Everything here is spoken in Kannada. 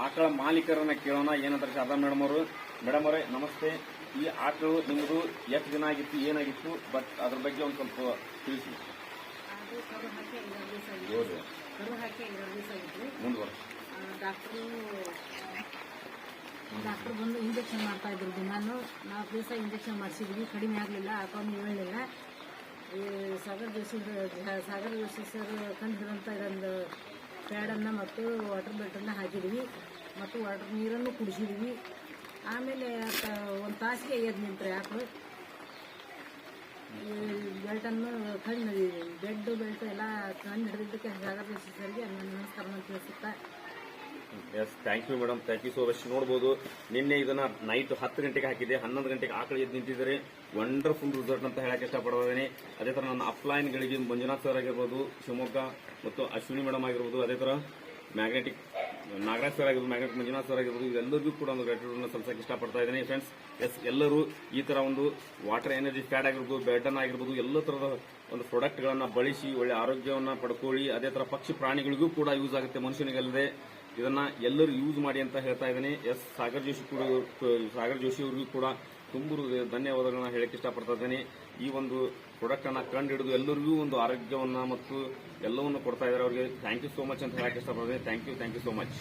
ಆಕಳ ಮಾಲೀಕರನ್ನ ಕೇಳೋಣ ಏನಂತಾರೆ ಶಾರದಾ ಮೇಡಮ್ ಅವರು. ಮೇಡಮ್ ಅವರೇ ನಮಸ್ತೆ. ಈ ಆಕಳು ನಿಮ್ಮದು ಎಷ್ಟು ದಿನ ಆಗಿತ್ತು, ಏನಾಗಿತ್ತು, ಬಟ್ ಅದ್ರ ಬಗ್ಗೆ ಒಂದು ಸ್ವಲ್ಪ ತಿಳಿಸಿ. ಮುಂದುವರ್ಸಿ. ಡಾಕ್ಟರ್ ಬಂದು ಇಂಜೆಕ್ಷನ್ ಮಾಡ್ತಾ ಇದ್ರು ದಿನಾನು. 4 ದಿವಸ ಇಂಜೆಕ್ಷನ್ ಮಾಡಿಸಿದ್ವಿ, ಕಡಿಮೆ ಆಗಲಿಲ್ಲ, ಅಕೌಂಟ್ ಹೇಳಲಿಲ್ಲ. ಈ ಸಾಗರ್ ಜೋಶಿ ಸರ್ ಕಂಡಿದ್ರಂತ ಇದೊಂದು ಪ್ಯಾಡನ್ನು ಮತ್ತು ವಾಟರ್ ಬೆಲ್ಟನ್ನು ಹಾಕಿದ್ವಿ ಮತ್ತು ವಾಟರ್ ನೀರನ್ನು ಕುಡಿಸಿದ್ವಿ. ಆಮೇಲೆ ಒಂದು ತಾಸಿಗೆ ಎದ್ದು ನಿಂತ್ರೆ ಆಕಳು ಬೆಲ್ಟನ್ನು ಕಂಡು ಬೆಲ್ಟ್ ಎಲ್ಲ ಕಂಡು ಹಿಡಿದಿದ್ದಕ್ಕೆ ಸಾಗರ್ ಜೋಶಿ ಸರ್ಗೆ ನನ್ನ ನಮಸ್ಕಾರವನ್ನು ತಿಳಿಸುತ್ತಾ. Yes, thank you madam, thank you so much. ನೋಡಬಹುದು, ನಿನ್ನೆ ಇದನ್ನ ನೈಟ್ 10 ಗಂಟೆಗೆ ಹಾಕಿದೆ, 11 ಗಂಟೆಗೆ ಆಕಳು ಎದ್ದು ನಿಂತಿದ್ದಾರೆ. ವಂಡರ್ಫುಲ್ ರಿಸಲ್ಟ್ ಅಂತ ಹೇಳಕ್ಕೆ ಇಷ್ಟಪಡ್ತೇನೆ. ಅದೇ ತರ ನನ್ನ ಅಪ್ಲೈನ್ಗಳಿಗೆ ಮಂಜುನಾಥ್ ಸರ್ ಆಗಿರ್ಬೋದು, ಶಿವಮೊಗ್ಗ, ಮತ್ತು ಅಶ್ವಿನಿ ಮೇಡಮ್ ಆಗಿರ್ಬೋದು, ಅದೇ ತರ ಮ್ಯಾಗ್ನೆಟಿಕ್ ನಾಗರಾಜ್ ಸರ್ ಆಗಿರ್ಬೋದು, ಮ್ಯಾಗ್ನೆಟಿಕ್ ಮಂಜುನಾಥ್ ಸರ್ ಆಗಿರ್ಬೋದು, ಇವೆಲ್ಲರಿಗೂ ಕೂಡ ಒಂದು ಗ್ರಾಟಿಟ್ಯೂಡ್ ಸಲ್ಲಿಸಕ್ಕೆ ಇಷ್ಟಪಡ್ತಾ ಇದ್ದೇನೆ ಫ್ರೆಂಡ್ಸ್. ಎಸ್, ಎಲ್ಲರೂ ಈ ತರ ಒಂದು ವಾಟರ್ ಎನರ್ಜಿ ಪ್ಯಾಡ್ ಆಗಿರ್ಬೋದು, ಬೆಲ್ಟನ್ ಆಗಿರ್ಬೋದು, ಎಲ್ಲ ತರದ ಒಂದು ಪ್ರಾಡಕ್ಟ್ ಗಳನ್ನ ಬಳಸಿ ಒಳ್ಳೆ ಆರೋಗ್ಯವನ್ನ ಪಡ್ಕೊಳ್ಳಿ. ಅದೇ ತರ ಪಕ್ಷಿ ಪ್ರಾಣಿಗಳಿಗೂ ಕೂಡ ಯೂಸ್ ಆಗುತ್ತೆ, ಮನುಷ್ಯನಿಗಲ್ಲದೆ. ಇದನ್ನ ಎಲ್ಲರೂ ಯೂಸ್ ಮಾಡಿ ಅಂತ ಹೇಳ್ತಾ ಇದ್ದೇನೆ. ಎಸ್, ಸಾಗರ್ ಜೋಶಿ ಅವರಿಗೂ ಕೂಡ ತುಂಬ ಧನ್ಯವಾದಗಳನ್ನ ಹೇಳಕ್ಕೆ ಇಷ್ಟಪಡ್ತಾ ಇದ್ದೇನೆ. ಈ ಒಂದು ಪ್ರಾಡಕ್ಟ್ ಅನ್ನ ಕಂಡು ಹಿಡಿದು ಎಲ್ಲರಿಗೂ ಒಂದು ಆರೋಗ್ಯವನ್ನ ಮತ್ತು ಎಲ್ಲವನ್ನು ಕೊಡ್ತಾ ಇದ್ದಾರೆ. ಅವರಿಗೆ ಥ್ಯಾಂಕ್ ಯು ಸೋ ಮಚ್ ಅಂತ ಹೇಳಕ್ಕೆ ಇಷ್ಟಪಡ್ತೇನೆ. Thank you so much.